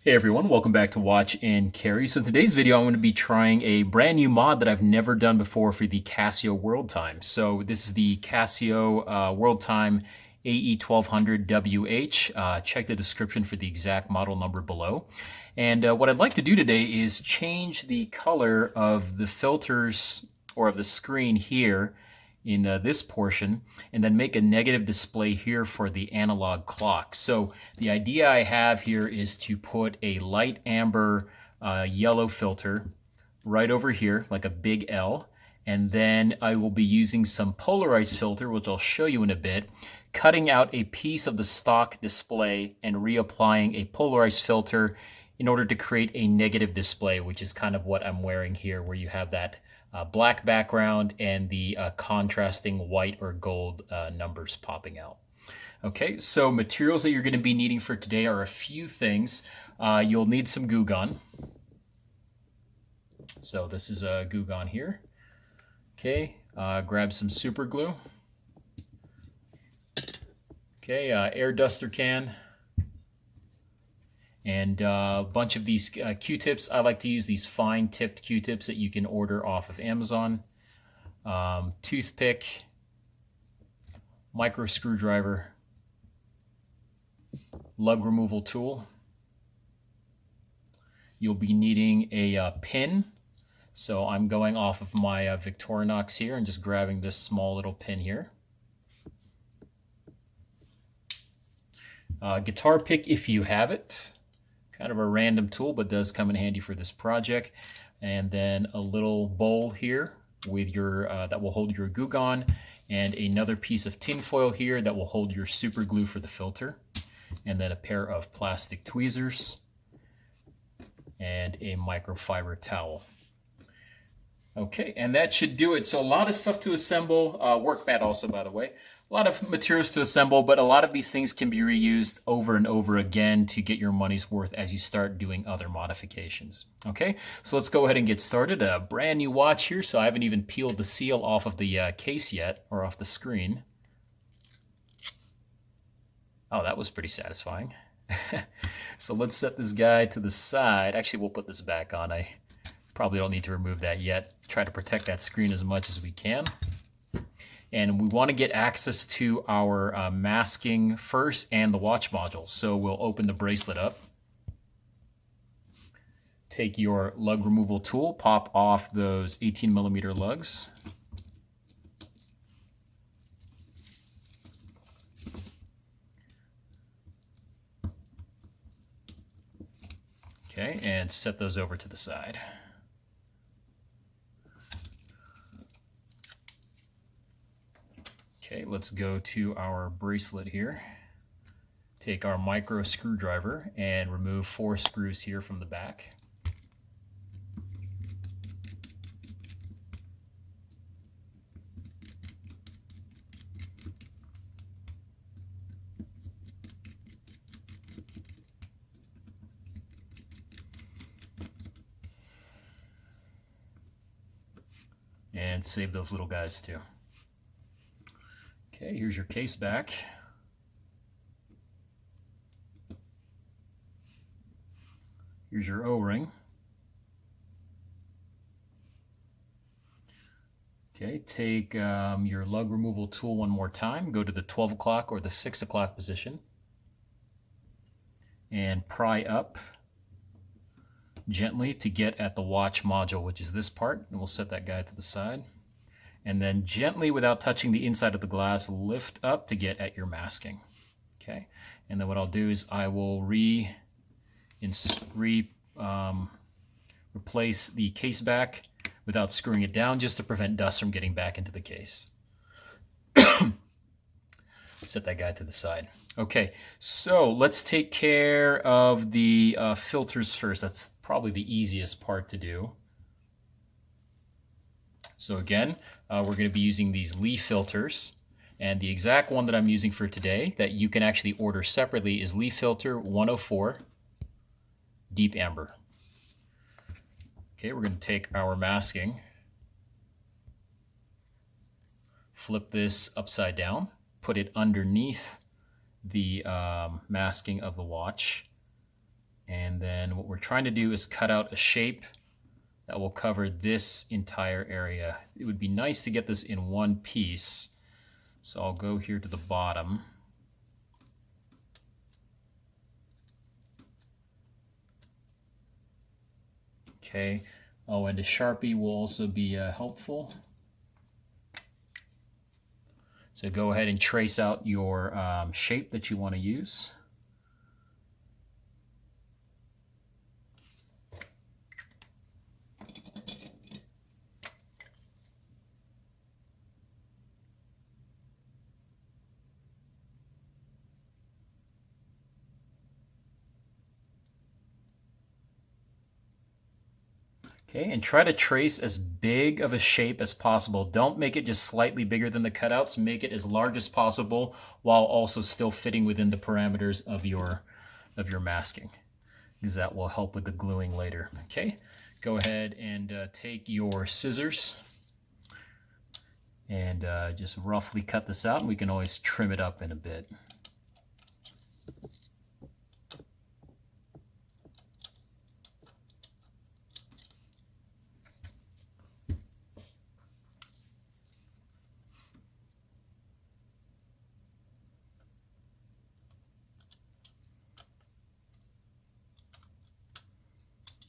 Hey everyone, welcome back to Watch and Carry. So in today's video, I'm going to be trying a brand new mod that I've never done before for the Casio World Time. So this is the Casio World Time AE1200WH. Check the description for the exact model number below. And what I'd like to do today is change the color of the filters or of the screen here in this portion, and then make a negative display here for the analog clock. So the idea I have here is to put a light amber yellow filter right over here, like a big L, and then I will be using some polarized filter, which I'll show you in a bit, cutting out a piece of the stock display and reapplying a polarized filter in order to create a negative display, which is kind of what I'm wearing here, where you have that black background and the contrasting white or gold numbers popping out. Okay, so materials that you're going to be needing for today are a few things. You'll need some glue gun. So this is a glue gun here. Okay, grab some super glue. Okay, air duster can. And a bunch of these Q-tips. I like to use these fine tipped Q-tips that you can order off of Amazon. Toothpick, micro screwdriver, lug removal tool. You'll be needing a pin. So I'm going off of my Victorinox here and just grabbing this small little pin here. Guitar pick if you have it. Kind of a random tool, but does come in handy for this project. And then a little bowl here with your that will hold your glue gun, and another piece of tin foil here that will hold your super glue for the filter, and then a pair of plastic tweezers and a microfiber towel. Okay, and that should do it. So a lot of stuff to assemble. Workmat also, by the way. A lot of materials to assemble, but a lot of these things can be reused over and over again to get your money's worth as you start doing other modifications. Okay, so let's go ahead and get started. A brand new watch here, so I haven't even peeled the seal off of the case yet, or off the screen. Oh, that was pretty satisfying. So let's set this guy to the side. Actually, we'll put this back on. I probably don't need to remove that yet. Try to protect that screen as much as we can. And we want to get access to our masking first and the watch module. So we'll open the bracelet up. Take your lug removal tool, pop off those 18mm lugs. Okay, and set those over to the side. Okay, let's go to our bracelet here. Take our micro screwdriver and remove 4 screws here from the back. And save those little guys too. Okay, here's your case back. Here's your O-ring. Okay, take your lug removal tool one more time. Go to the 12 o'clock or the 6 o'clock position. And pry up gently to get at the watch module, which is this part. And we'll set that guy to the side. And then gently, without touching the inside of the glass, lift up to get at your masking. Okay, and then what I'll do is I will replace the case back without screwing it down, just to prevent dust from getting back into the case. Set that guy to the side. Okay, so let's take care of the filters first. That's probably the easiest part to do. So again, we're going to be using these leaf filters, and the exact one that I'm using for today that you can actually order separately is leaf filter 104 deep amber. Okay, we're going to take our masking, flip this upside down, put it underneath the masking of the watch, and then And what we're trying to do is cut out a shape that will cover this entire area. It would be nice to get this in one piece. So I'll go here to the bottom. Okay. Oh, and a Sharpie will also be helpful. So go ahead and trace out your shape that you want to use. Okay, and try to trace as big of a shape as possible. Don't make it just slightly bigger than the cutouts. Make it as large as possible while also still fitting within the parameters of your masking, because that will help with the gluing later. Okay, go ahead and take your scissors and just roughly cut this out, and we can always trim it up in a bit.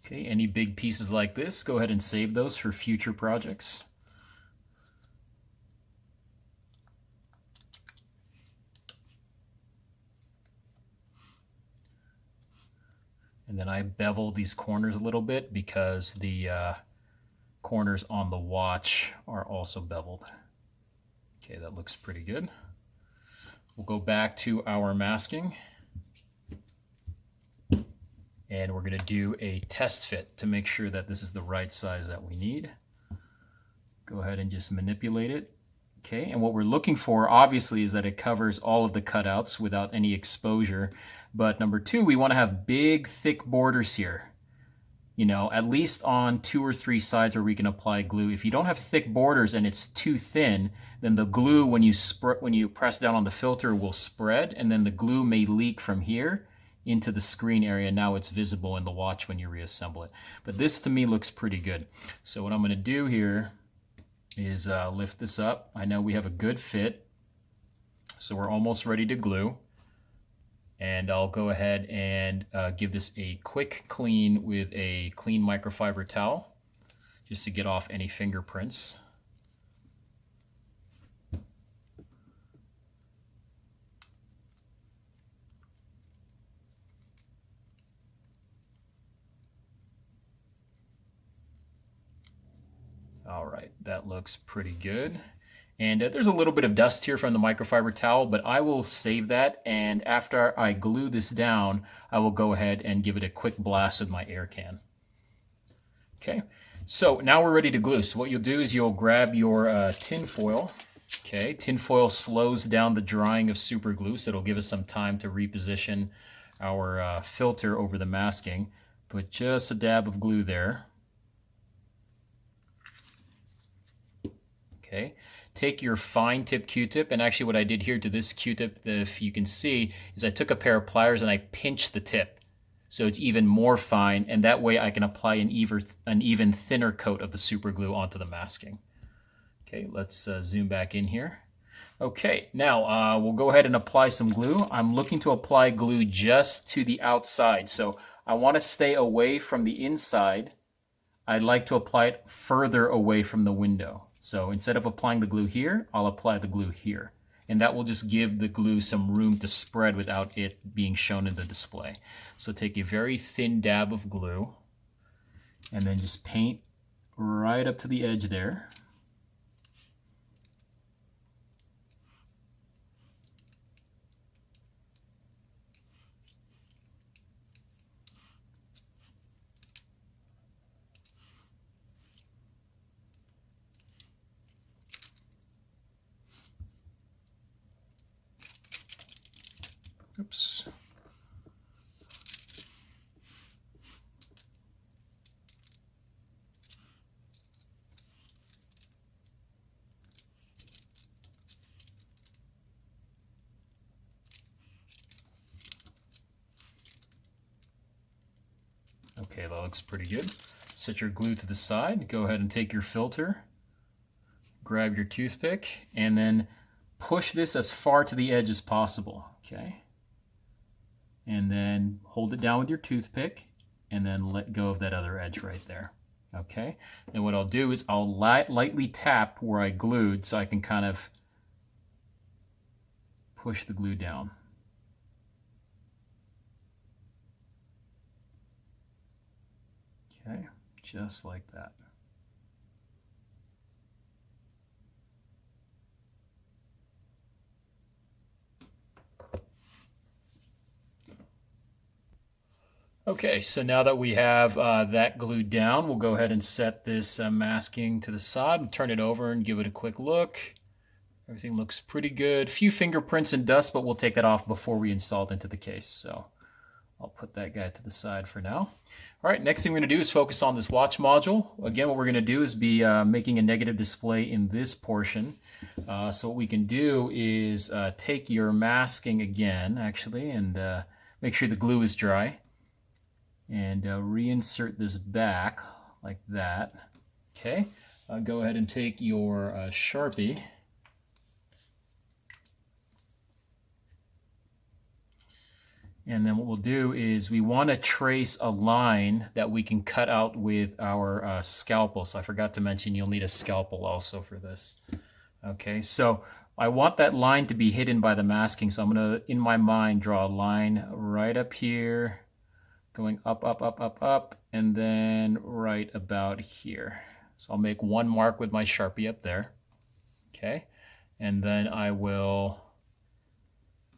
Okay, any big pieces like this, go ahead and save those for future projects. And then I bevel these corners a little bit because the corners on the watch are also beveled. Okay, that looks pretty good. We'll go back to our masking. And we're going to do a test fit to make sure that this is the right size that we need. Go ahead and just manipulate it. Okay, and what we're looking for obviously is that it covers all of the cutouts without any exposure. But number two, we want to have big, thick borders here. You know, at least on 2 or 3 sides where we can apply glue. If you don't have thick borders and it's too thin, then the glue, when you press down on the filter, will spread, and then the glue may leak from here into the screen area. Now it's visible in the watch when you reassemble it. But this to me looks pretty good. So what I'm going to do here is lift this up. I know we have a good fit, so we're almost ready to glue. And I'll go ahead and give this a quick clean with a clean microfiber towel just to get off any fingerprints. All right, that looks pretty good. And there's a little bit of dust here from the microfiber towel, but I will save that. And after I glue this down, I will go ahead and give it a quick blast with my air can. Okay, so now we're ready to glue. So what you'll do is you'll grab your tin foil. Okay, tin foil slows down the drying of super glue, so it'll give us some time to reposition our filter over the masking. Put just a dab of glue there. Okay, take your fine tip Q-tip, and actually what I did here to this Q-tip, if you can see, is I took a pair of pliers and I pinched the tip so it's even more fine, and that way I can apply an even thinner coat of the super glue onto the masking. Okay, let's zoom back in here. Okay, now we'll go ahead and apply some glue. I'm looking to apply glue just to the outside, so I want to stay away from the inside. I'd like to apply it further away from the window. So instead of applying the glue here, I'll apply the glue here. And that will just give the glue some room to spread without it being shown in the display. So take a very thin dab of glue and then just paint right up to the edge there. Oops. Okay, that looks pretty good. Set your glue to the side. Go ahead and take your filter, grab your toothpick, and then push this as far to the edge as possible. Okay. And then hold it down with your toothpick and then let go of that other edge right there. Okay. And what I'll do is I'll lightly tap where I glued so I can kind of push the glue down. Okay, just like that. Okay, so now that we have that glued down, we'll go ahead and set this masking to the side and turn it over and give it a quick look. Everything looks pretty good. Few fingerprints and dust, but we'll take that off before we install it into the case. So I'll put that guy to the side for now. All right, next thing we're going to do is focus on this watch module. Again, what we're going to do is be making a negative display in this portion. So what we can do is take your masking again, actually, and make sure the glue is dry. And reinsert this back like that. Okay, go ahead and take your Sharpie. And then what we'll do is we want to trace a line that we can cut out with our scalpel. So I forgot to mention you'll need a scalpel also for this. Okay, so I want that line to be hidden by the masking. So I'm going to, in my mind, draw a line right up here, going up, up, up, up, up, and then right about here. So I'll make one mark with my Sharpie up there. Okay, and then I will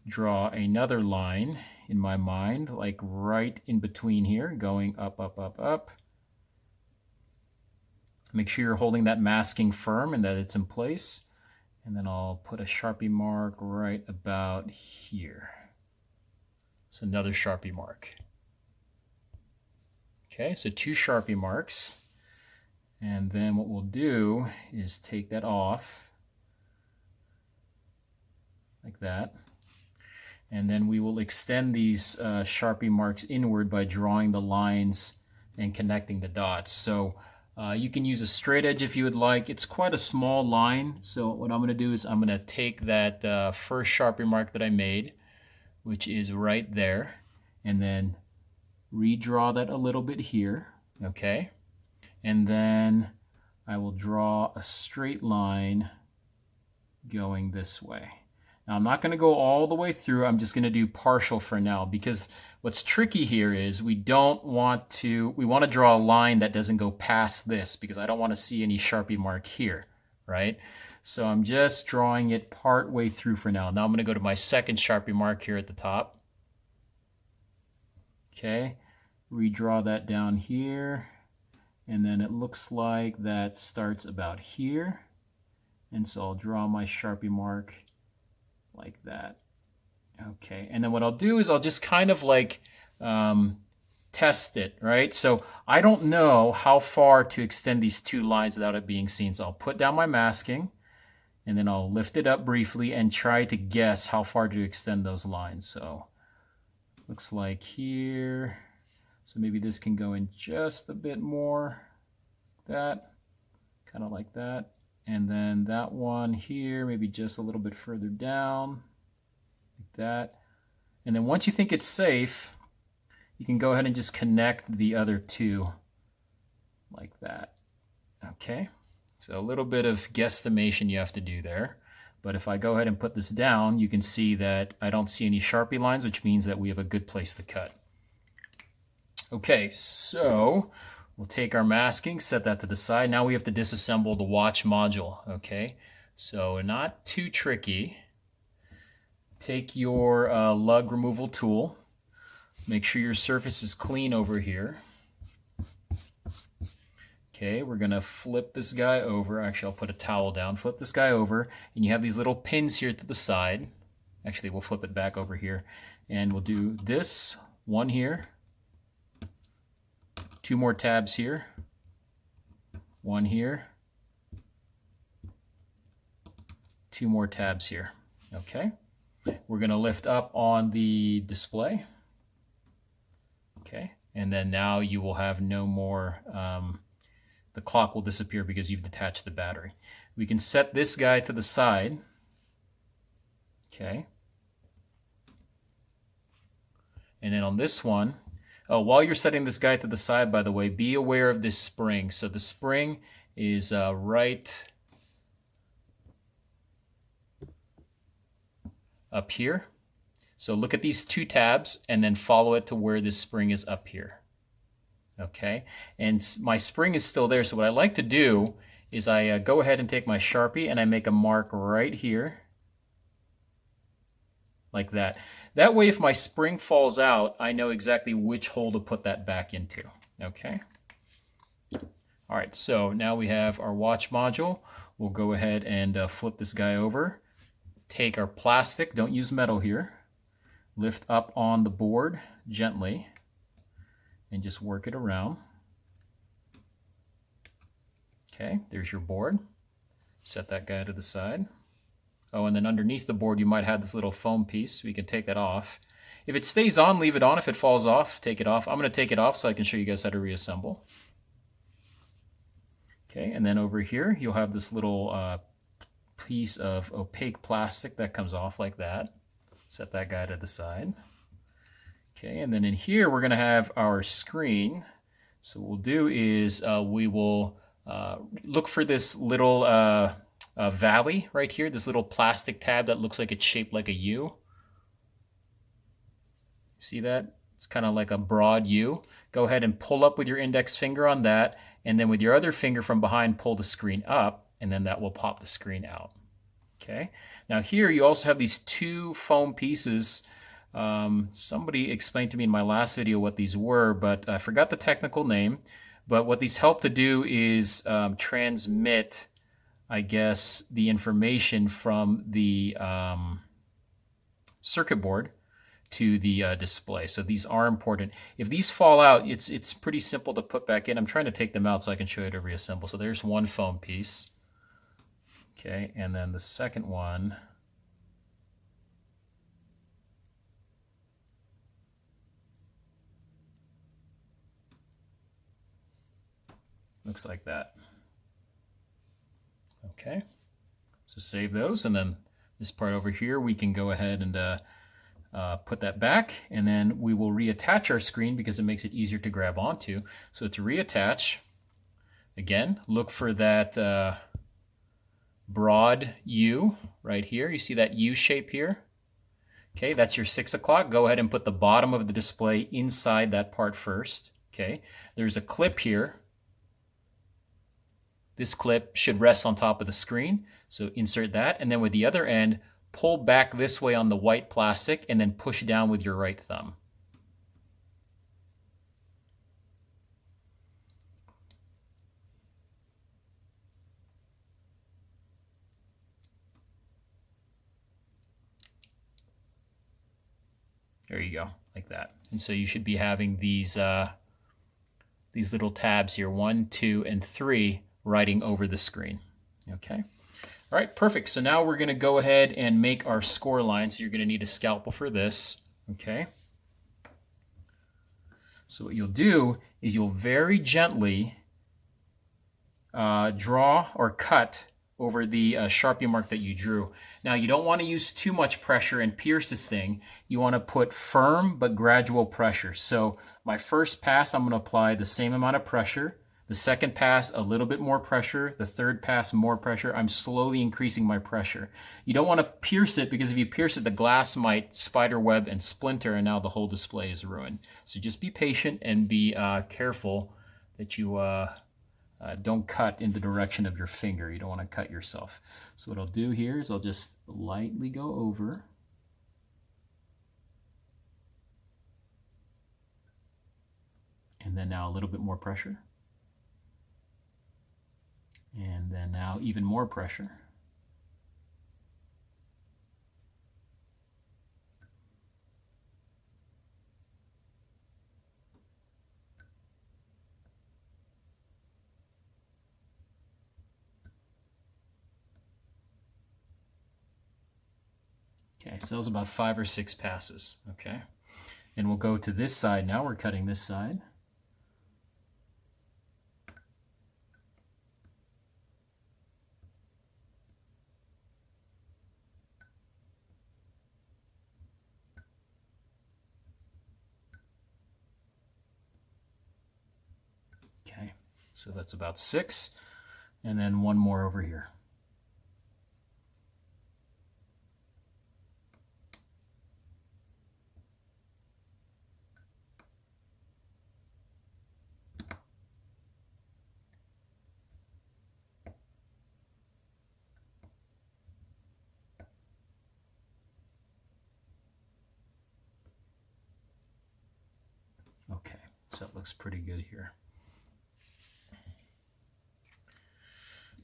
draw another line in my mind, like right in between here, going up, up, up, up. Make sure you're holding that masking firm and that it's in place. And then I'll put a Sharpie mark right about here. So another Sharpie mark. Okay, so 2 Sharpie marks. And then what we'll do is take that off like that. And then we will extend these Sharpie marks inward by drawing the lines and connecting the dots. So you can use a straight edge if you would like. It's quite a small line. So what I'm going to do is I'm going to take that first Sharpie mark that I made, which is right there, and then redraw that a little bit here. Okay. And then I will draw a straight line going this way. Now I'm not going to go all the way through. I'm just going to do partial for now, because what's tricky here is we want to draw a line that doesn't go past this, because I don't want to see any Sharpie mark here, right? So I'm just drawing it part way through for now. Now I'm going to go to my second Sharpie mark here at the top. Okay, redraw that down here, and then it looks like that starts about here. And so I'll draw my Sharpie mark like that. Okay, and then what I'll do is I'll just kind of like test it, right? So I don't know how far to extend these 2 lines without it being seen. So I'll put down my masking, and then I'll lift it up briefly and try to guess how far to extend those lines. So looks like here. So maybe this can go in just a bit more, that, kind of like that. And then that one here, maybe just a little bit further down, like that. And then once you think it's safe, you can go ahead and just connect the other 2 like that. Okay, so a little bit of guesstimation you have to do there. But if I go ahead and put this down, you can see that I don't see any Sharpie lines, which means that we have a good place to cut. Okay, so we'll take our masking, set that to the side. Now we have to disassemble the watch module, okay? So not too tricky. Take your lug removal tool. Make sure your surface is clean over here. Okay, we're going to flip this guy over. Actually, I'll put a towel down. Flip this guy over, and you have these little pins here to the side. Actually, we'll flip it back over here. And we'll do this, one here. 2 more tabs here, 1 here, 2 more tabs here. Okay, we're going to lift up on the display. Okay, and then now you will have no more, the clock will disappear because you've detached the battery. We can set this guy to the side. Okay. And then on this one, while you're setting this guy to the side, by the way, be aware of this spring. So the spring is right up here. So look at these two tabs and then follow it to where this spring is up here. Okay, and my spring is still there. So what I like to do is I go ahead and take my Sharpie and I make a mark right here, like that. That way, if my spring falls out, I know exactly which hole to put that back into. Okay. All right, so now we have our watch module. We'll go ahead and flip this guy over. Take our plastic, don't use metal here. Lift up on the board gently and just work it around. Okay, there's your board. Set that guy to the side. Oh, and then underneath the board you might have this little foam piece. We can take that off. If it stays on, leave it on. If it falls off, take it off. I'm going to take it off so I can show you guys how to reassemble. Okay, and then over here you'll have this little piece of opaque plastic that comes off like that. Set that guy to the side. Okay, and then in here we're going to have our screen. So what we'll do is we will look for this little valley right here, this little plastic tab that looks like it's shaped like a U. See that? It's kind of like a broad U. Go ahead and pull up with your index finger on that, and then with your other finger from behind, pull the screen up, and then that will pop the screen out. Okay. Now here you also have these two foam pieces. Somebody explained to me in my last video what these were, but I forgot the technical name. But what these help to do is transmit, I guess, the information from the circuit board to the display. So these are important. If these fall out, it's pretty simple to put back in. I'm trying to take them out so I can show you to reassemble. So there's one foam piece. Okay, and then the second one. Looks like that. Okay, so save those, and then this part over here we can go ahead and put that back, and then we will reattach our screen because it makes it easier to grab onto. So to reattach, again, look for that broad U right here. You see that U shape here? Okay, that's your 6 o'clock. Go ahead and put the bottom of the display inside that part first. Okay, there's a clip here. This clip should rest on top of the screen. So insert that, and then with the other end, pull back this way on the white plastic and then push down with your right thumb. There you go, like that. And so you should be having these little tabs here, 1, 2, and 3, writing over the screen. Okay. All right, perfect. So now we're going to go ahead and make our score line. So you're going to need a scalpel for this. Okay. So what you'll do is you'll very gently draw or cut over the Sharpie mark that you drew. Now you don't want to use too much pressure and pierce this thing. You want to put firm but gradual pressure. So my first pass, I'm going to apply the same amount of pressure. The second pass, a little bit more pressure. The third pass, more pressure. I'm slowly increasing my pressure. You don't want to pierce it, because if you pierce it, the glass might spider web and splinter, and now the whole display is ruined. So just be patient and be careful that you don't cut in the direction of your finger. You don't want to cut yourself. So what I'll do here is I'll just lightly go over. And then now a little bit more pressure. And then now even more pressure. Okay, so that was about 5 or 6 passes. Okay, and we'll go to this side now. We're cutting this side. So that's about 6. And then one more over here. Okay, so it looks pretty good here.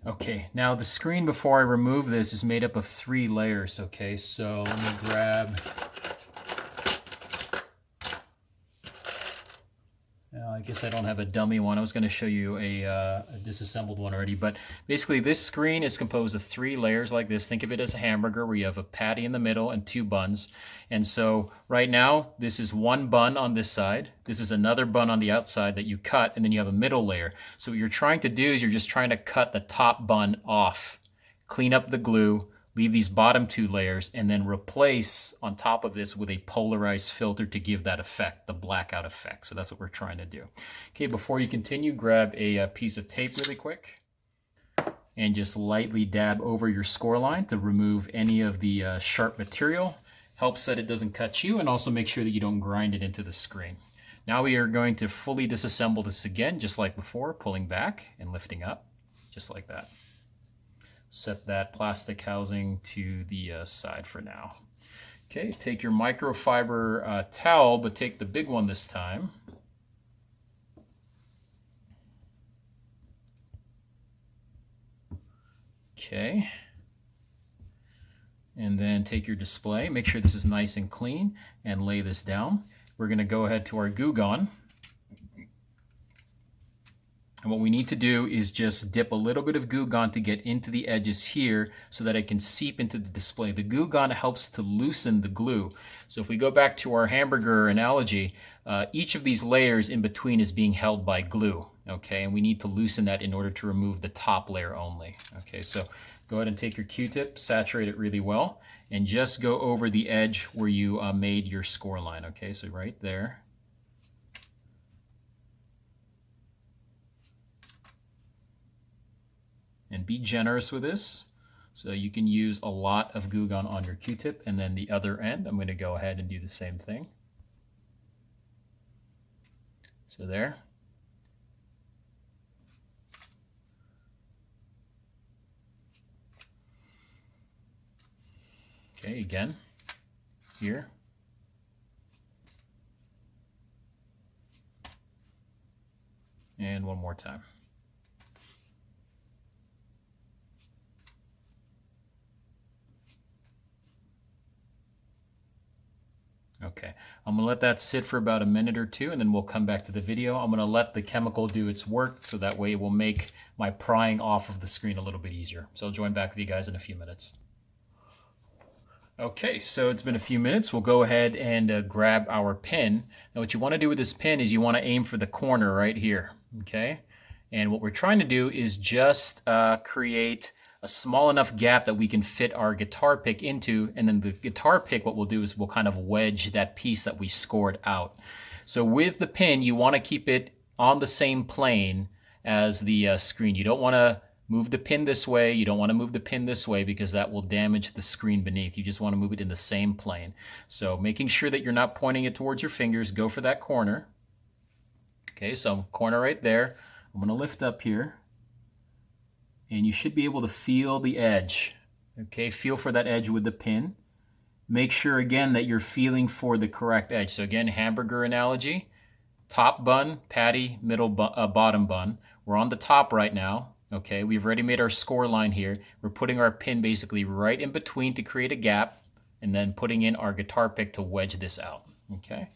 Okay, now the screen before I remove this is made up of 3 layers, okay? So let me grab, I guess I don't have a dummy one. I was going to show you a disassembled one already, but basically this screen is composed of 3 layers like this. Think of it as a hamburger where you have a patty in the middle and 2 buns. And so right now, this is 1 bun on this side. This is another bun on the outside that you cut, and then you have a middle layer. So what you're trying to do is you're just trying to cut the top bun off, clean up the glue, leave these bottom 2 layers, and then replace on top of this with a polarized filter to give that effect, the blackout effect. So that's what we're trying to do. Okay, before you continue, grab a piece of tape really quick and just lightly dab over your score line to remove any of the sharp material. Helps that it doesn't cut you, and also make sure that you don't grind it into the screen. Now we are going to fully disassemble this again, just like before, pulling back and lifting up, just like that. Set that plastic housing to the side for now. Okay, take your microfiber towel, but take the big one this time. Okay. And then take your display, make sure this is nice and clean, and lay this down. We're going to go ahead to our Goo Gone. And what we need to do is just dip a little bit of Goo Gone to get into the edges here so that it can seep into the display. The Goo Gone helps to loosen the glue. So if we go back to our hamburger analogy, each of these layers in between is being held by glue. Okay, and we need to loosen that in order to remove the top layer only. Okay, so go ahead and take your Q-tip, saturate it really well, and just go over the edge where you made your score line. Okay, so right there. And be generous with this. So you can use a lot of Goo Gone on your Q-tip, and then the other end, I'm going to go ahead and do the same thing. So there. Okay, again, here. And one more time. Okay, I'm gonna let that sit for about a minute or 2, and then we'll come back to the video. I'm gonna let the chemical do its work, so that way it will make my prying off of the screen a little bit easier. So I'll join back with you guys in a few minutes. Okay, so it's been a few minutes. We'll go ahead and grab our pin. Now what you want to do with this pin is you want to aim for the corner right here, okay? And what we're trying to do is just create a small enough gap that we can fit our guitar pick into, and then the guitar pick, what we'll do is we'll kind of wedge that piece that we scored out. So with the pin, you want to keep it on the same plane as the screen. You don't want to move the pin this way, you don't want to move the pin this way, because that will damage the screen beneath. You just want to move it in the same plane. So making sure that you're not pointing it towards your fingers, go for that corner. Okay, so corner right there. I'm going to lift up here, and you should be able to feel the edge. Okay, feel for that edge with the pin. Make sure again that you're feeling for the correct edge. So again, hamburger analogy, top bun, patty, middle bottom bun. We're on the top right now. Okay, we've already made our score line here. We're putting our pin basically right in between to create a gap, and then putting in our guitar pick to wedge this out. Okay.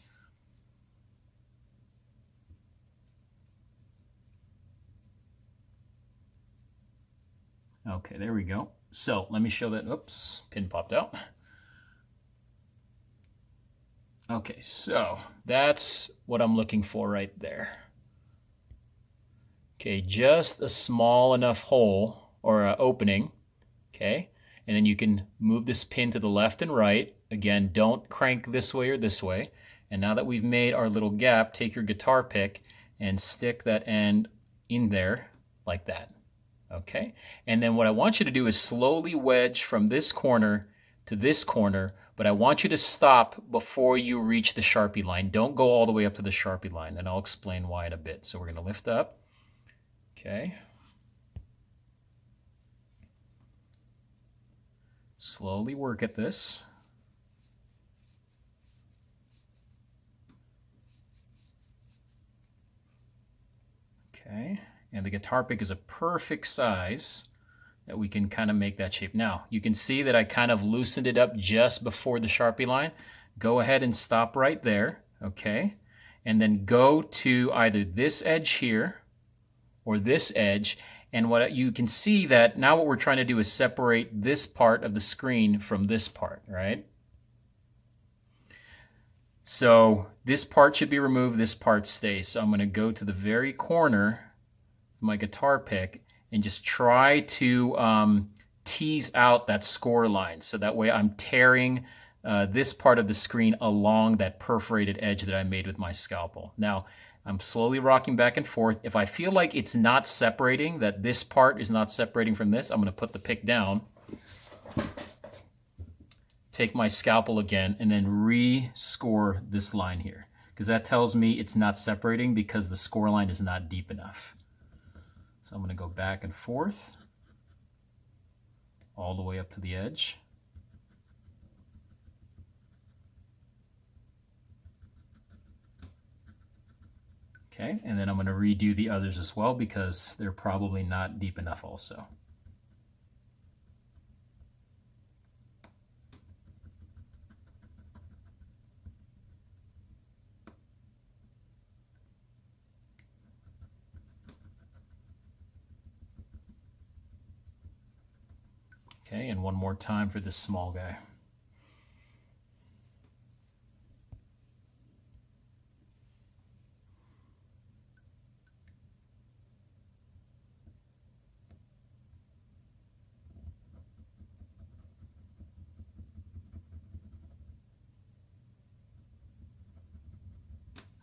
Okay, there we go. So let me show that. Oops, pin popped out. Okay, so that's what I'm looking for right there. Okay, just a small enough hole or opening, okay? And then you can move this pin to the left and right. Again, don't crank this way or this way. And now that we've made our little gap, take your guitar pick and stick that end in there like that. Okay, and then what I want you to do is slowly wedge from this corner to this corner, but I want you to stop before you reach the Sharpie line. Don't go all the way up to the Sharpie line, and I'll explain why in a bit. So we're going to lift up. Okay. Slowly work at this. Okay, and the guitar pick is a perfect size that we can kind of make that shape. Now, you can see that I kind of loosened it up just before the Sharpie line. Go ahead and stop right there, okay? And then go to either this edge here or this edge, and what you can see that now what we're trying to do is separate this part of the screen from this part, right? So this part should be removed, this part stays. So I'm going to go to the very corner of my guitar pick and just try to tease out that score line. So that way I'm tearing this part of the screen along that perforated edge that I made with my scalpel. Now, I'm slowly rocking back and forth. If I feel like it's not separating, that this part is not separating from this, I'm going to put the pick down, take my scalpel again, and then re-score this line here, because that tells me it's not separating because the score line is not deep enough. So I'm going to go back and forth all the way up to the edge. Okay, and then I'm going to redo the others as well because they're probably not deep enough also. Okay, and one more time for this small guy.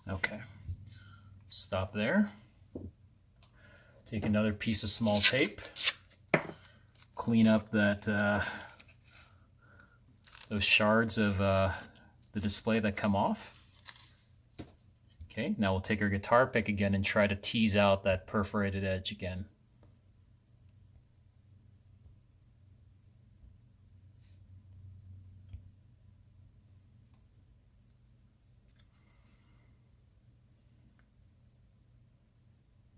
Okay, stop there. Take another piece of small tape, clean up that those shards of the display that come off. Okay, now we'll take our guitar pick again and try to tease out that perforated edge again.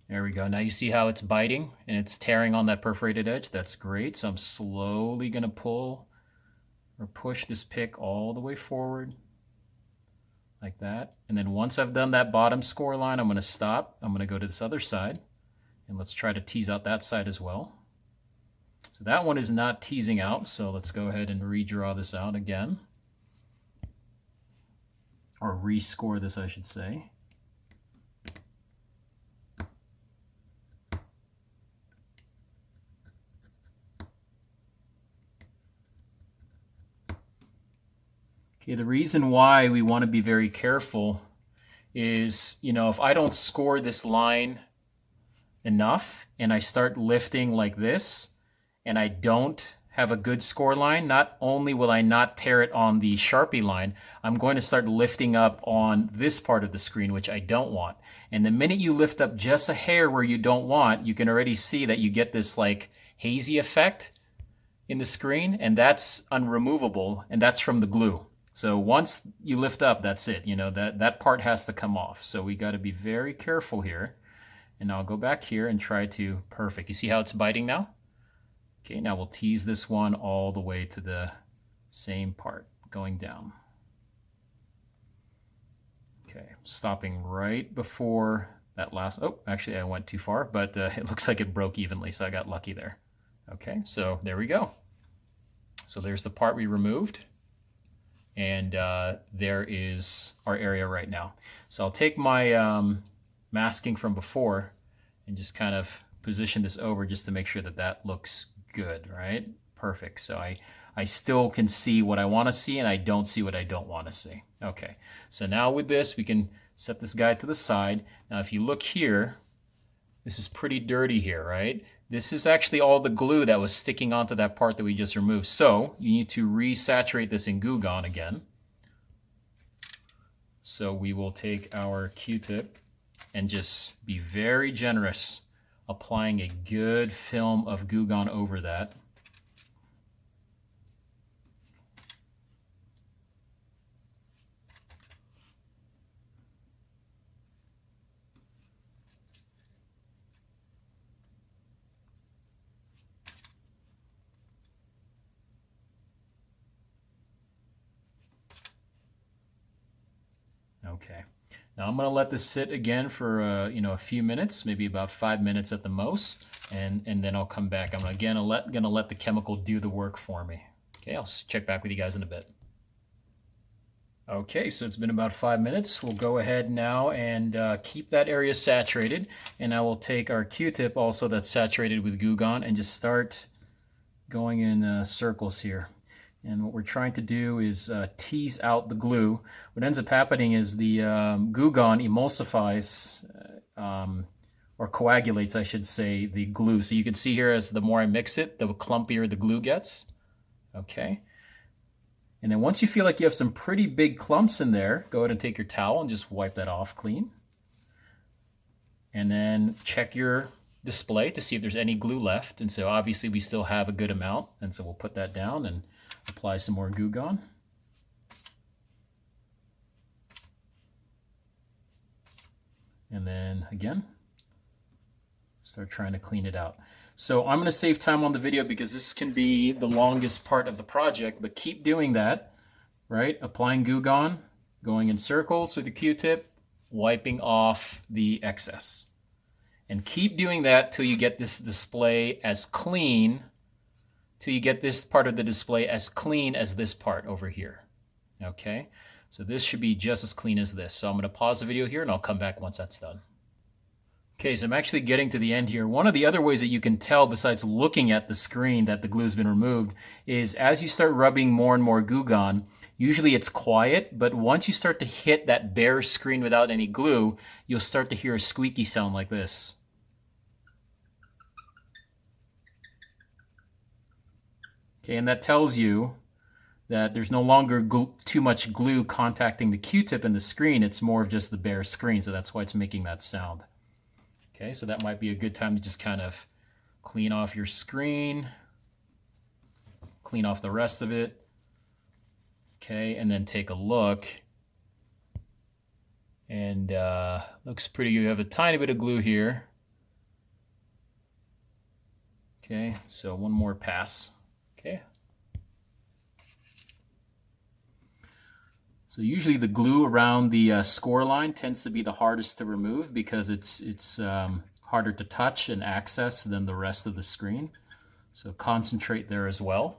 There we go. Now you see how it's biting and it's tearing on that perforated edge. That's great. So I'm slowly going to pull or push this pick all the way forward like that. And then once I've done that bottom score line, I'm going to stop. I'm going to go to this other side and let's try to tease out that side as well. So that one is not teasing out. So let's go ahead and redraw this out again, or rescore this, I should say. Okay, the reason why we want to be very careful is, if I don't score this line enough and I start lifting like this and I don't have a good score line, not only will I not tear it on the Sharpie line, I'm going to start lifting up on this part of the screen, which I don't want. And the minute you lift up just a hair where you don't want, you can already see that you get this like hazy effect in the screen, and that's unremovable, and that's from the glue. So once you lift up, that's it. That part has to come off. So we got to be very careful here. And I'll go back here and try to, perfect. You see how it's biting now? Okay, now we'll tease this one all the way to the same part, going down. Okay, stopping right before that last, oh, actually I went too far, but it looks like it broke evenly, so I got lucky there. Okay, so there we go. So there's the part we removed. And there is our area right now. So I'll take my masking from before and just kind of position this over just to make sure that that looks good, right? Perfect. So I still can see what I want to see and I don't see what I don't want to see. Okay, so now with this, we can set this guy to the side. Now if you look here, This is pretty dirty here, right? This is actually all the glue that was sticking onto that part that we just removed. So you need to resaturate this in Goo Gone again. So we will take our Q-tip and just be very generous, applying a good film of Goo Gone over that. Okay. Now I'm going to let this sit again for a few minutes, maybe about 5 minutes at the most, and then I'll come back. I'm again gonna let the chemical do the work for me. Okay, I'll check back with you guys in a bit. Okay, so it's been about 5 minutes. We'll go ahead now and keep that area saturated, and I will take our Q-tip also that's saturated with Goo Gone and just start going in circles here. And what we're trying to do is tease out the glue. What ends up happening is the Goo Gone emulsifies, or coagulates, I should say, the glue. So you can see here as the more I mix it, the clumpier the glue gets. Okay. And then once you feel like you have some pretty big clumps in there, go ahead and take your towel and just wipe that off clean. And then check your display to see if there's any glue left. And so obviously we still have a good amount. And so we'll put that down and apply some more Goo Gone. And then again, start trying to clean it out. So I'm going to save time on the video because this can be the longest part of the project, but keep doing that, right? Applying Goo Gone, going in circles with the Q-tip, wiping off the excess. And keep doing that till you get this display as clean, till you get this part of the display as clean as this part over here. Okay, so this should be just as clean as this. So I'm going to pause the video here and I'll come back once that's done. Okay, so I'm actually getting to the end here. One of the other ways that you can tell, besides looking at the screen that the glue's been removed, is as you start rubbing more and more Goo Gone, usually it's quiet, but once you start to hit that bare screen without any glue, you'll start to hear a squeaky sound like this. Okay, and that tells you that there's no longer too much glue contacting the Q-tip and the screen. It's more of just the bare screen, so that's why it's making that sound. Okay, so that might be a good time to just kind of clean off your screen, clean off the rest of it. Okay, and then take a look. And looks pretty good. You have a tiny bit of glue here. Okay, so one more pass. Okay. So usually the glue around the score line tends to be the hardest to remove because it's harder to touch and access than the rest of the screen. So concentrate there as well.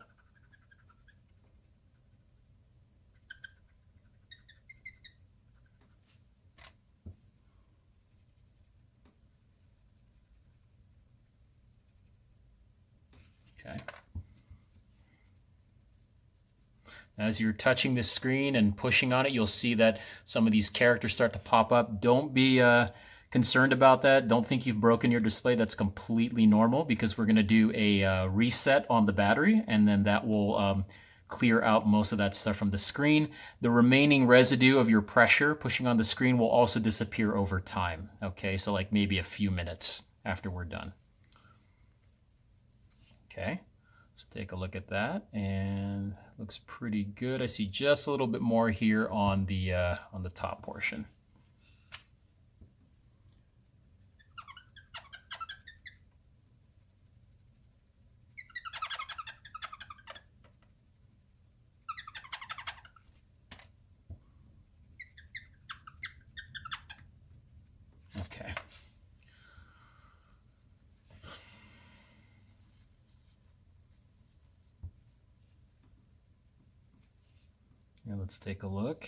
Okay. As you're touching this screen and pushing on it, you'll see that some of these characters start to pop up. Don't be concerned about that. Don't think you've broken your display. That's completely normal because we're going to do a reset on the battery, and then that will clear out most of that stuff from the screen. The remaining residue of your pressure pushing on the screen will also disappear over time. Okay, so like maybe a few minutes after we're done. Okay. So take a look at that, and looks pretty good. I see just a little bit more here on the top portion. Okay. Now let's take a look.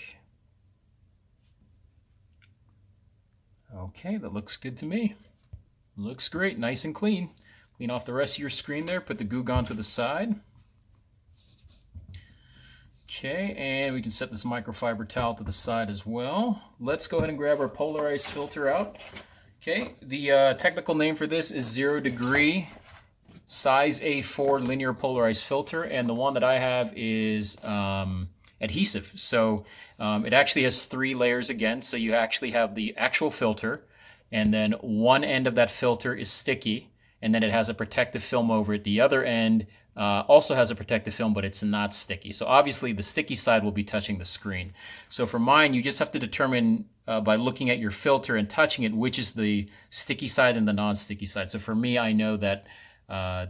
Okay, that looks good to me. Looks great, nice and clean. Clean off the rest of your screen there, put the Goo Gone to the side. Okay, and we can set this microfiber towel to the side as well. Let's go ahead and grab our polarized filter out. Okay, the technical name for this is 0 degree size A4 linear polarized filter, and the one that I have is adhesive. So it actually has 3 layers again. So you actually have the actual filter, and then one end of that filter is sticky, and then it has a protective film over it. The other end also has a protective film, but it's not sticky. So obviously the sticky side will be touching the screen. So for mine, you just have to determine by looking at your filter and touching it, which is the sticky side and the non-sticky side. So for me, I know that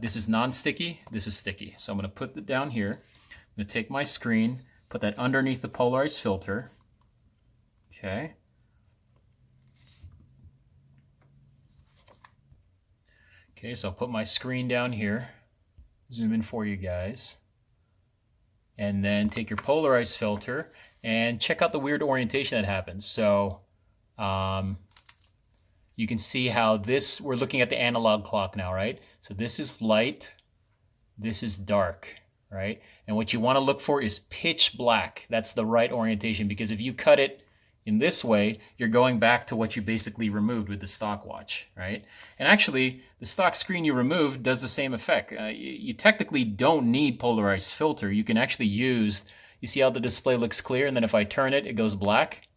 this is non-sticky, this is sticky. So I'm going to put it down here. I'm going to take my screen, put that underneath the polarized filter. Okay. Okay, so I'll put my screen down here. Zoom in for you guys. And then take your polarized filter and check out the weird orientation that happens. So you can see how this, we're looking at the analog clock now, right? So this is light, this is dark, right? And what you want to look for is pitch black. That's the right orientation, because if you cut it in this way, you're going back to what you basically removed with the stock watch, right? And actually, the stock screen you removed does the same effect. You technically don't need polarized filter. You can actually use, you see how the display looks clear, and then if I turn it, it goes black?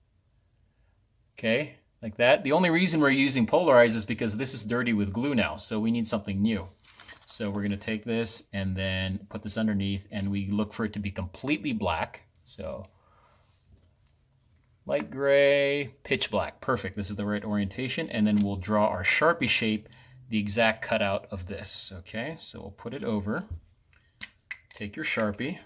Okay, like that. The only reason we're using polarize is because this is dirty with glue now, so we need something new. So we're going to take this and then put this underneath, and we look for it to be completely black. So light gray, pitch black. Perfect. This is the right orientation. And then we'll draw our Sharpie shape, the exact cutout of this. Okay, so we'll put it over. Take your Sharpie.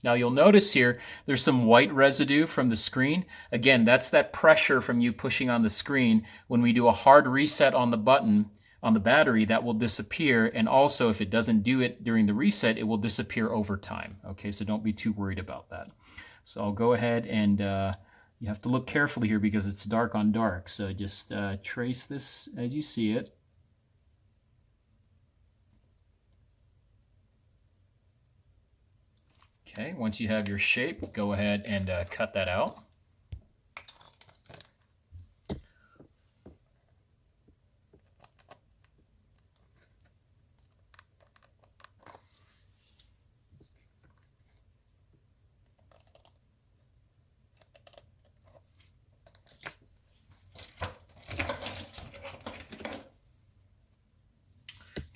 Now you'll notice here, there's some white residue from the screen. Again, that's that pressure from you pushing on the screen. When we do a hard reset on the button, on the battery, that will disappear. And also, if it doesn't do it during the reset, it will disappear over time. Okay, so don't be too worried about that. So I'll go ahead and you have to look carefully here because it's dark on dark. So just trace this as you see it. Okay, once you have your shape, go ahead and cut that out.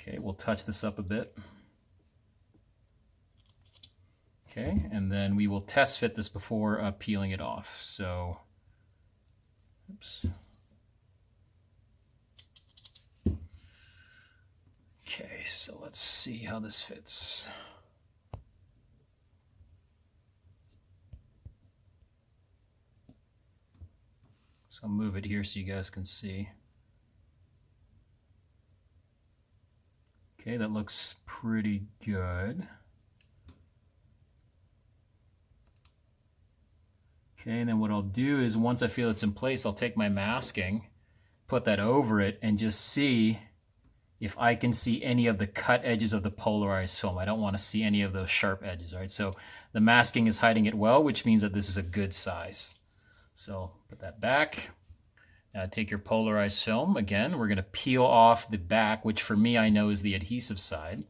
Okay, we'll touch this up a bit. Okay, and then we will test fit this before peeling it off. So, oops. Okay, so let's see how this fits. So I'll move it here so you guys can see. Okay, that looks pretty good. Okay, and then what I'll do is once I feel it's in place, I'll take my masking, put that over it, and just see if I can see any of the cut edges of the polarized film. I don't want to see any of those sharp edges, right? So the masking is hiding it well, which means that this is a good size. So put that back. Now take your polarized film. Again, we're going to peel off the back, which for me I know is the adhesive side.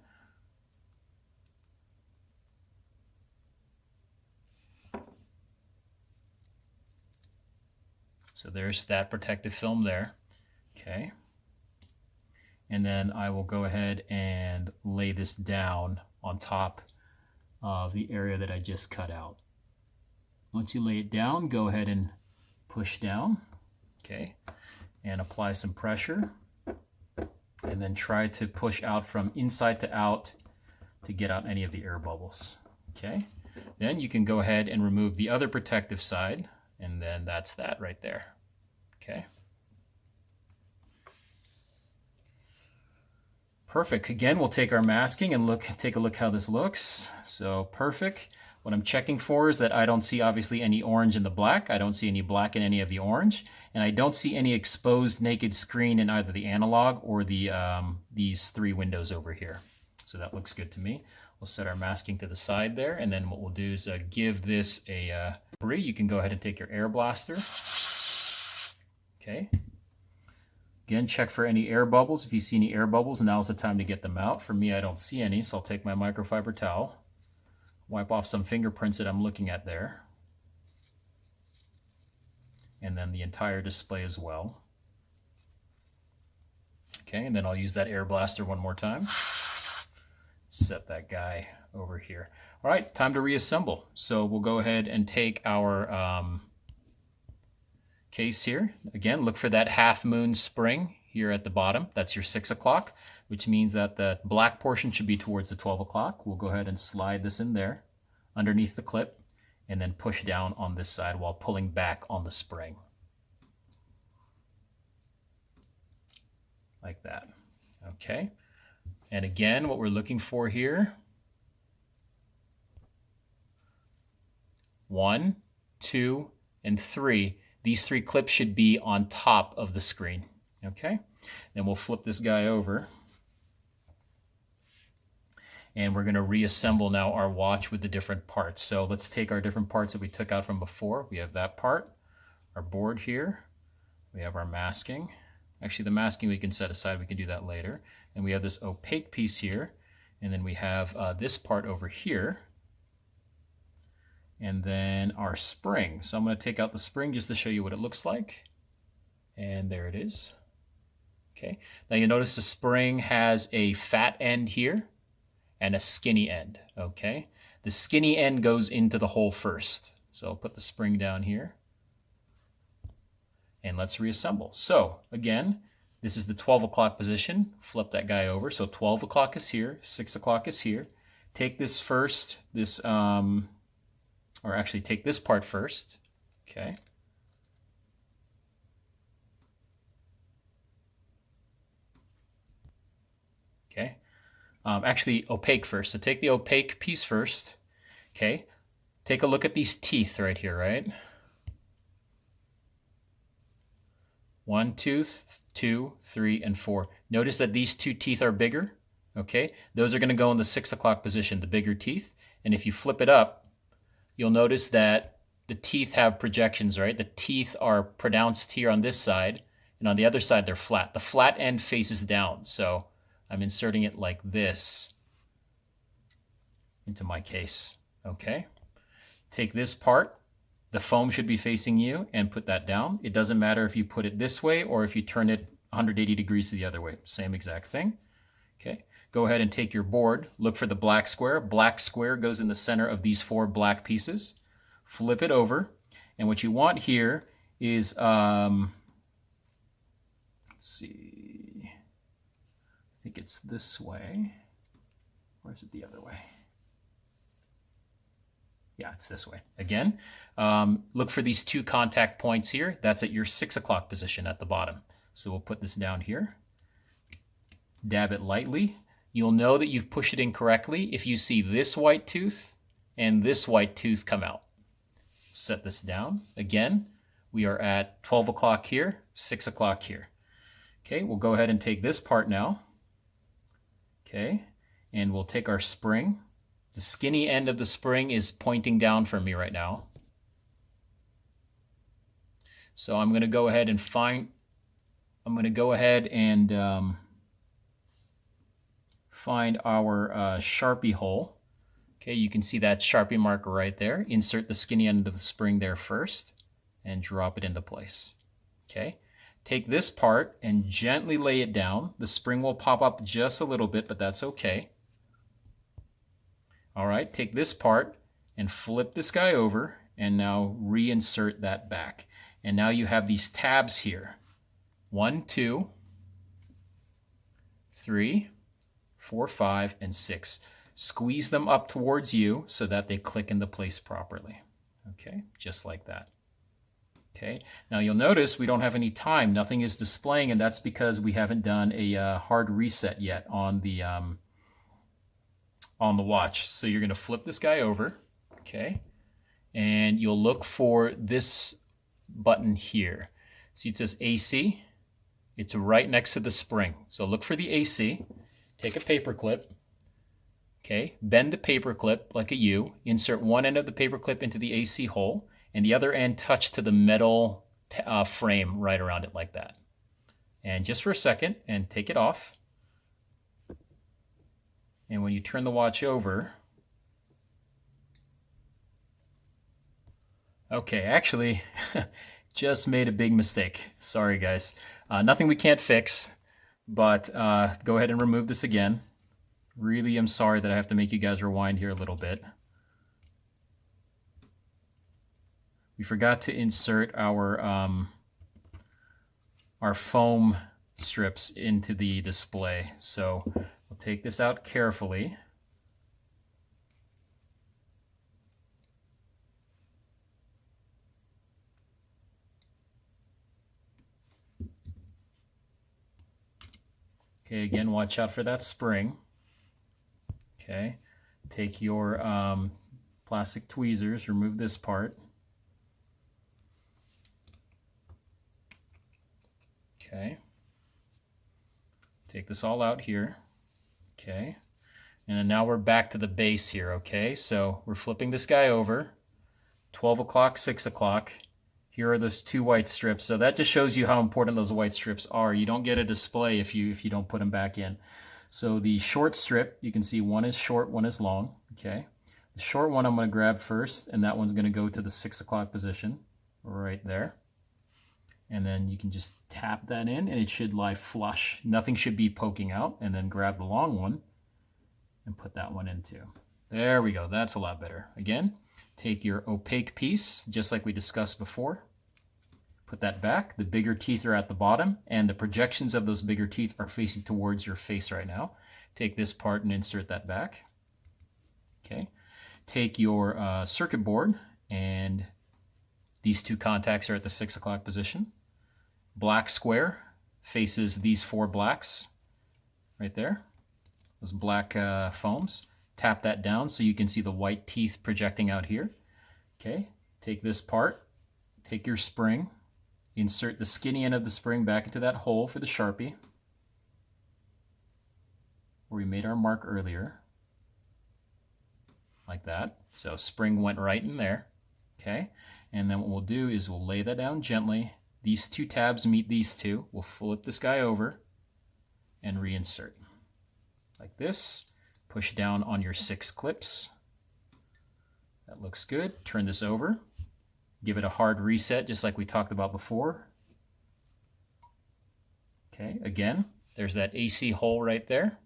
So there's that protective film there. Okay. And then I will go ahead and lay this down on top of the area that I just cut out. Once you lay it down, go ahead and push down, okay, and apply some pressure. And then try to push out from inside to out to get out any of the air bubbles, okay? Then you can go ahead and remove the other protective side, and then that's that right there, okay? Perfect. Again, we'll take our masking and take a look how this looks. So perfect. What I'm checking for is that I don't see obviously any orange in the black. I don't see any black in any of the orange. And I don't see any exposed naked screen in either the analog or the these 3 windows over here. So that looks good to me. We'll set our masking to the side there. And then what we'll do is give this a you can go ahead and take your air blaster. Okay. Again, check for any air bubbles. If you see any air bubbles, now's the time to get them out. For me, I don't see any, so I'll take my microfiber towel, wipe off some fingerprints that I'm looking at there, and then the entire display as well. Okay, and then I'll use that air blaster one more time. Set that guy over here. All right, time to reassemble. So we'll go ahead and take our case here. Again, look for that half moon spring here at the bottom. That's your 6 o'clock, which means that the black portion should be towards the 12 o'clock. We'll go ahead and slide this in there underneath the clip and then push down on this side while pulling back on the spring. Like that. Okay. And again, what we're looking for here, 1, 2, and 3. These 3 clips should be on top of the screen. Okay. Then we'll flip this guy over. And we're going to reassemble now our watch with the different parts. So let's take our different parts that we took out from before. We have that part, our board here. We have our masking. Actually, the masking we can set aside. We can do that later. And we have this opaque piece here. And then we have this part over here. And then our spring. So I'm going to take out the spring just to show you what it looks like. And there it is. Okay. Now you notice the spring has a fat end here and a skinny end. Okay. The skinny end goes into the hole first. So I'll put the spring down here. And let's reassemble. So again, this is the 12 o'clock position. Flip that guy over. So 12 o'clock is here. 6 o'clock is here. Take this first, or actually take this part first. Okay. Okay. Actually opaque first. So take the opaque piece first. Okay. Take a look at these teeth right here, right? 1 tooth, 2, 3, and 4. Notice that these 2 teeth are bigger. Okay. Those are going to go in the 6 o'clock position, the bigger teeth. And if you flip it up, you'll notice that the teeth have projections, right? The teeth are pronounced here on this side, and on the other side they're flat. The flat end faces down, so I'm inserting it like this into my case. Okay. Take this part. The foam should be facing you, and put that down. It doesn't matter if you put it this way or if you turn it 180 degrees to the other way. Same exact thing. Okay. Go ahead and take your board. Look for the black square. Black square goes in the center of these 4 black pieces. Flip it over. And what you want here is, let's see, I think it's this way. Or is it the other way? Yeah, it's this way. Again, look for these 2 contact points here. That's at your 6 o'clock position at the bottom. So we'll put this down here. Dab it lightly. You'll know that you've pushed it in correctly if you see this white tooth and this white tooth come out. Set this down. Again, we are at 12 o'clock here, 6 o'clock here. Okay, we'll go ahead and take this part now. Okay, and we'll take our spring. The skinny end of the spring is pointing down for me right now. So I'm going to go ahead and find our Sharpie hole. Okay, you can see that Sharpie marker right there. Insert the skinny end of the spring there first and drop it into place. Okay, take this part and gently lay it down. The spring will pop up just a little bit, but that's okay. All right, take this part and flip this guy over and now reinsert that back. And now you have these tabs here. 1, 2, 3, 4, 5, and 6. Squeeze them up towards you so that they click into place properly. Okay, just like that. Okay, now you'll notice we don't have any time. Nothing is displaying, and that's because we haven't done a hard reset yet on the watch. So you're going to flip this guy over, okay, and you'll look for this button here. See, it says AC. It's right next to the spring. So look for the AC. Take a paper clip. Okay, bend the paper clip like a U. Insert one end of the paper clip into the AC hole, and the other end touch to the metal frame right around it like that. and just for a second and take it off. And when you turn the watch over, okay, actually, just made a big mistake. Sorry, guys. Nothing we can't fix, but go ahead and remove this again. Really am sorry that I have to make you guys rewind here a little bit. We forgot to insert our foam strips into the display. So we'll take this out carefully. Okay, again, watch out for that spring. Okay, take your plastic tweezers, remove this part. Okay, take this all out here. Okay, and then now we're back to the base here. Okay, so we're flipping this guy over. 12 o'clock, 6 o'clock. Here are those two white strips. So that just shows you how important those white strips are. You don't get a display if you don't put them back in. So the short strip, you can see one is short, one is long. Okay. The short one I'm going to grab first, and that one's going to go to the 6 o'clock position right there. And then you can just tap that in, and it should lie flush. Nothing should be poking out. And then grab the long one and put that one in too. There we go. That's a lot better. Again, take your opaque piece, just like we discussed before. Put that back. The bigger teeth are at the bottom, and the projections of those bigger teeth are facing towards your face right now. Take this part and insert that back. Okay. Take your circuit board, and these two contacts are at the 6 o'clock position. Black square faces these four blacks right there. Those black foams. Tap that down so you can see the white teeth projecting out here. Okay. Take this part. Take your spring. Insert the skinny end of the spring back into that hole for the Sharpie where we made our mark earlier. Like that. So spring went right in there. Okay. And then what we'll do is we'll lay that down gently. These two tabs meet these two. We'll flip this guy over and reinsert. Like this. Push down on your 6 clips. That looks good. Turn this over. Give it a hard reset, just like we talked about before. Okay, again, there's that AC hole right there.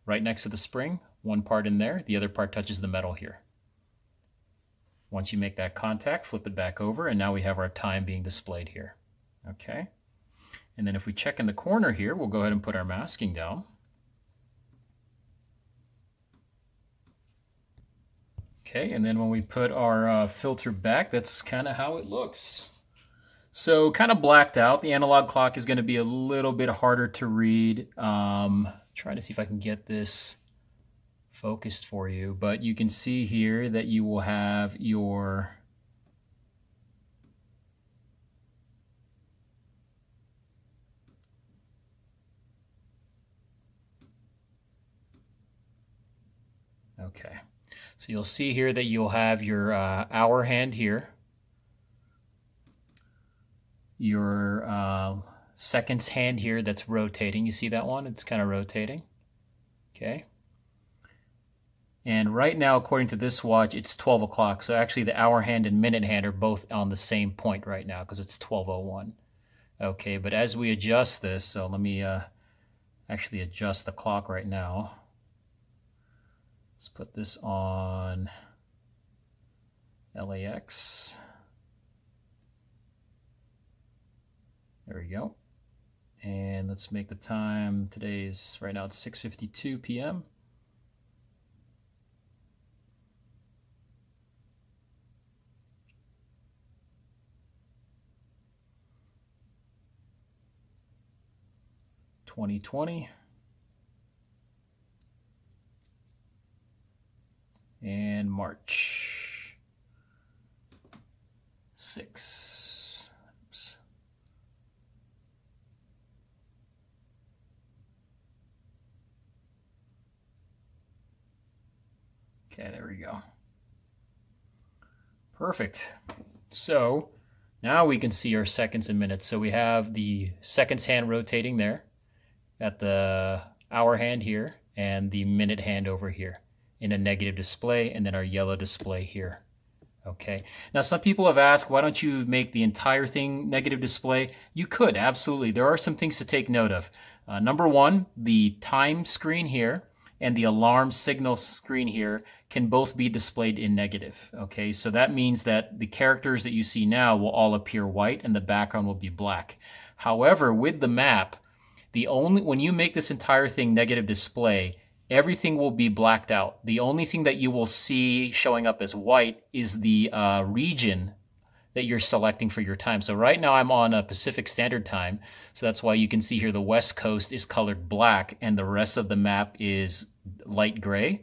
Right next to the spring, one part in there, the other part touches the metal here. Once you make that contact, flip it back over, and now we have our time being displayed here. Okay, and then if we check in the corner here, we'll go ahead and put our masking down. Okay, and then when we put our filter back, that's kind of how it looks. So kind of blacked out. The analog clock is going to be a little bit harder to read. Trying to see if I can get this focused for you, but you can see here that you will have your okay. So you'll see here that you'll have your hour hand here, your seconds hand here that's rotating. You see that one? It's kind of rotating. Okay. And right now, according to this watch, it's 12 o'clock. So actually the hour hand and minute hand are both on the same point right now because it's 12:01. Okay, but as we adjust this, so let me actually adjust the clock right now. Let's put this on LAX. There we go. And let's make the time. Right now it's 6:52 p.m. (2020) and March 6. Oops. Okay, there we go. Perfect. So Now we can see our seconds and minutes. So we have the seconds hand rotating there at the hour hand here and the minute hand over here in a negative display, and then our yellow display here. Okay. Now some people have asked, why don't you make the entire thing negative display? You could, absolutely. There are some things to take note of. Number one, the time screen here and the alarm signal screen here can both be displayed in negative. Okay, so that means that the characters that you see now will all appear white and the background will be black. However, with the map, when you make this entire thing negative display, everything will be blacked out. The only thing that you will see showing up as white is the region that you're selecting for your time. So right now I'm on a Pacific Standard Time, so that's why you can see here the West Coast is colored black and the rest of the map is light gray.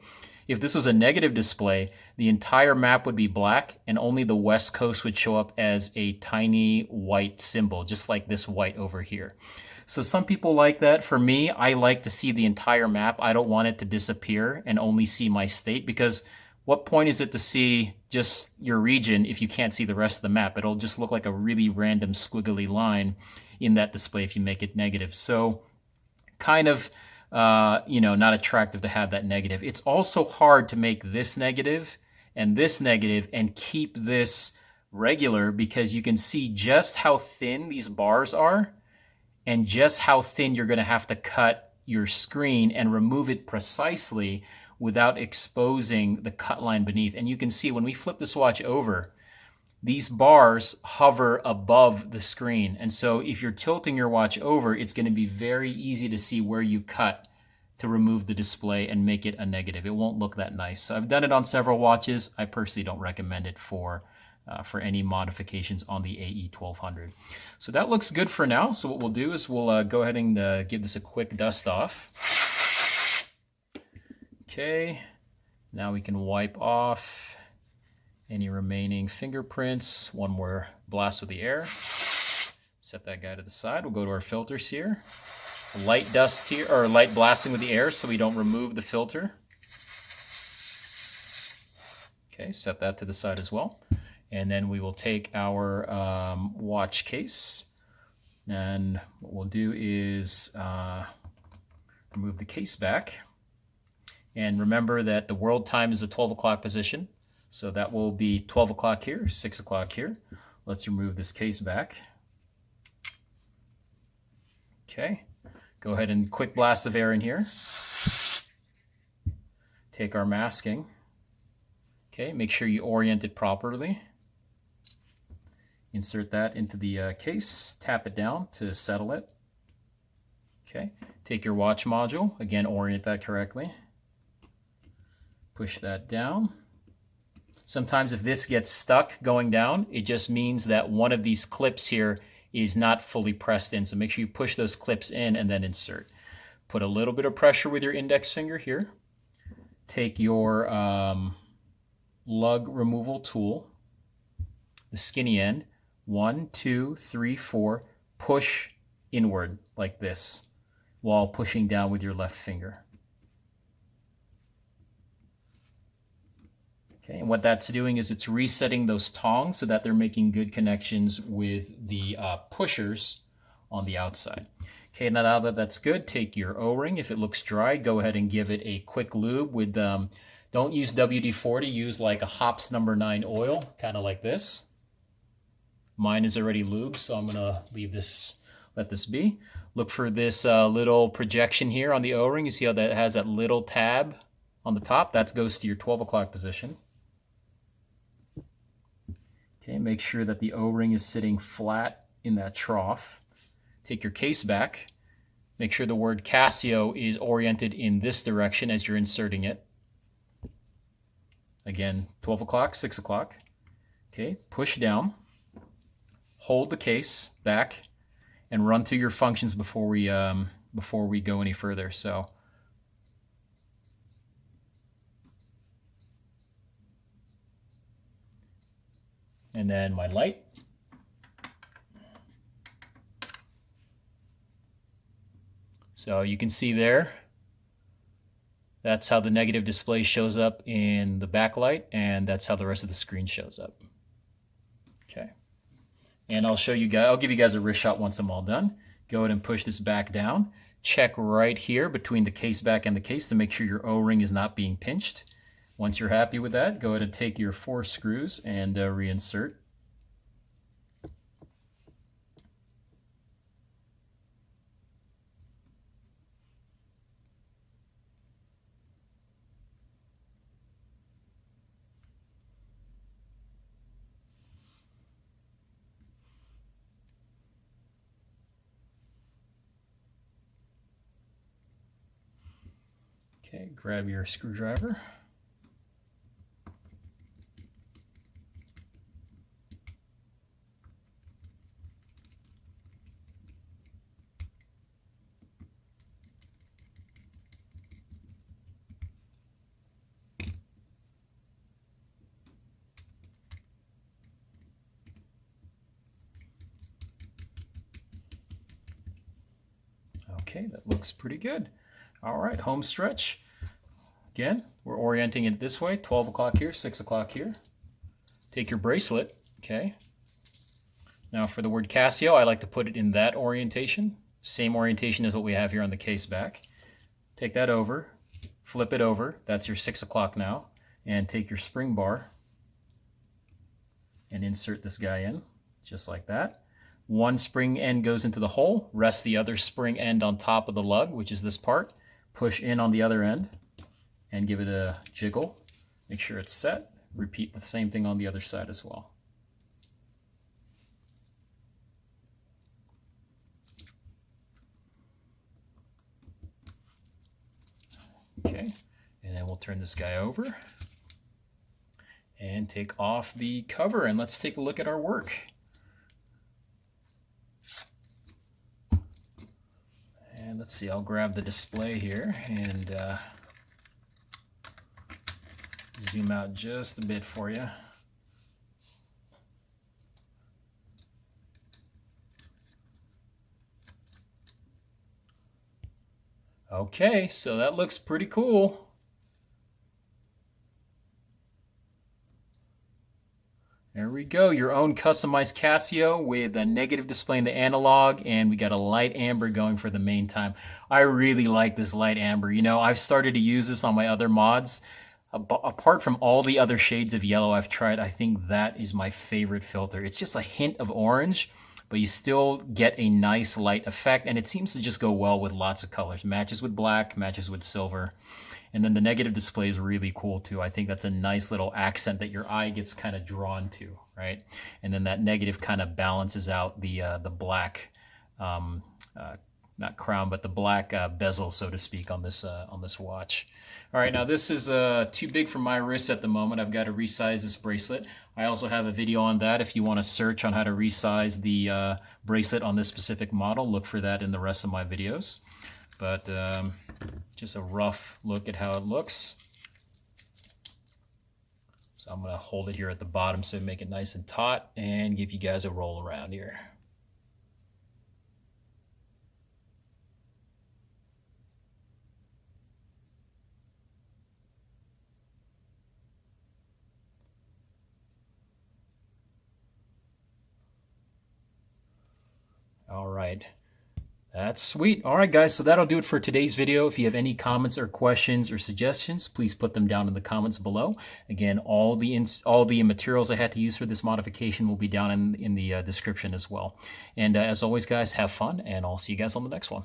If this was a negative display, the entire map would be black and only the West Coast would show up as a tiny white symbol, just like this white over here. So some people like that. For me, I like to see the entire map. I don't want it to disappear and only see my state, because what point is it to see just your region if you can't see the rest of the map? It'll just look like a really random squiggly line in that display if you make it negative. So kind of, not attractive to have that negative. It's also hard to make this negative and keep this regular, because you can see just how thin these bars are and just how thin you're going to have to cut your screen and remove it precisely without exposing the cut line beneath. And you can see when we flip this watch over, these bars hover above the screen. And so if you're tilting your watch over, it's going to be very easy to see where you cut to remove the display and make it a negative. It won't look that nice. So I've done it on several watches. I personally don't recommend it for any modifications on the AE1200. So that looks good for now. So what we'll do is we'll go ahead and give this a quick dust off. Okay, now we can wipe off any remaining fingerprints. One more blast with the air. Set that guy to the side. We'll go to our filters here. Light dust here, or light blasting with the air so we don't remove the filter. Okay, set that to the side as well. And then we will take our watch case, and what we'll do is remove the case back. And remember that the world time is a 12 o'clock position, so that will be 12 o'clock here, 6 o'clock here. Let's remove this case back. Okay, go ahead and quick blast of air in here. Take our masking. Okay, make sure you orient it properly. Insert that into the case, tap it down to settle it. Okay, take your watch module, again orient that correctly. Push that down. Sometimes if this gets stuck going down, it just means that one of these clips here is not fully pressed in. So make sure you push those clips in and then insert. Put a little bit of pressure with your index finger here. Take your lug removal tool, the skinny end, 1, 2, 3, 4, push inward like this while pushing down with your left finger. Okay, and what that's doing is it's resetting those tongs so that they're making good connections with the pushers on the outside. Okay, now that that's good, take your O-ring. If it looks dry, go ahead and give it a quick lube with, don't use WD-40, use like a Hops No. 9 oil, kind of like this. Mine is already lubed, so I'm gonna let this be. Look for this little projection here on the O-ring. You see how that has that little tab on the top? That goes to your 12 o'clock position. Okay, make sure that the O-ring is sitting flat in that trough. Take your case back. Make sure the word Casio is oriented in this direction as you're inserting it. Again, 12 o'clock, 6 o'clock. Okay, push down. Hold the case back and run through your functions before we go any further. So and then my light. So you can see there, that's how the negative display shows up in the backlight, and that's how the rest of the screen shows up. Okay. And I'll show you guys, I'll give you guys a wrist shot once I'm all done. Go ahead and push this back down. Check right here between the case back and the case to make sure your O-ring is not being pinched. Once you're happy with that, go ahead and take your 4 screws and reinsert. Okay, grab your screwdriver. Okay, that looks pretty good. All right, home stretch. Again, we're orienting it this way, 12 o'clock here, 6 o'clock here. Take your bracelet, okay? Now for the word Casio, I like to put it in that orientation. Same orientation as what we have here on the case back. Take that over, flip it over, that's your 6 o'clock now, and take your spring bar and insert this guy in, just like that. One spring end goes into the hole, rest the other spring end on top of the lug, which is this part. Push in on the other end and give it a jiggle. Make sure it's set. Repeat the same thing on the other side as well. Okay, and then we'll turn this guy over and take off the cover, and let's take a look at our work. And let's see, I'll grab the display here and zoom out just a bit for you. Okay, so that looks pretty cool. There we go, your own customized Casio with a negative display in the analog, and we got a light amber going for the main time. I really like this light amber. You know, I've started to use this on my other mods. Apart from all the other shades of yellow I've tried, I think that is my favorite filter. It's just a hint of orange, but you still get a nice light effect, and it seems to just go well with lots of colors. Matches with black, matches with silver. And then the negative display is really cool too. I think that's a nice little accent that your eye gets kind of drawn to, right? And then that negative kind of balances out the black, not crown, but the black bezel, so to speak, on this watch. All right, now this is too big for my wrist at the moment. I've got to resize this bracelet. I also have a video on that. If you want to search on how to resize the bracelet on this specific model, look for that in the rest of my videos. But just a rough look at how it looks. So I'm going to hold it here at the bottom so make it nice and taut and give you guys a roll around here. All right. That's sweet. All right, guys, so that'll do it for today's video. If you have any comments or questions or suggestions, please put them down in the comments below. Again, all the materials I had to use for this modification will be down in the description as well. And as always, guys, have fun, and I'll see you guys on the next one.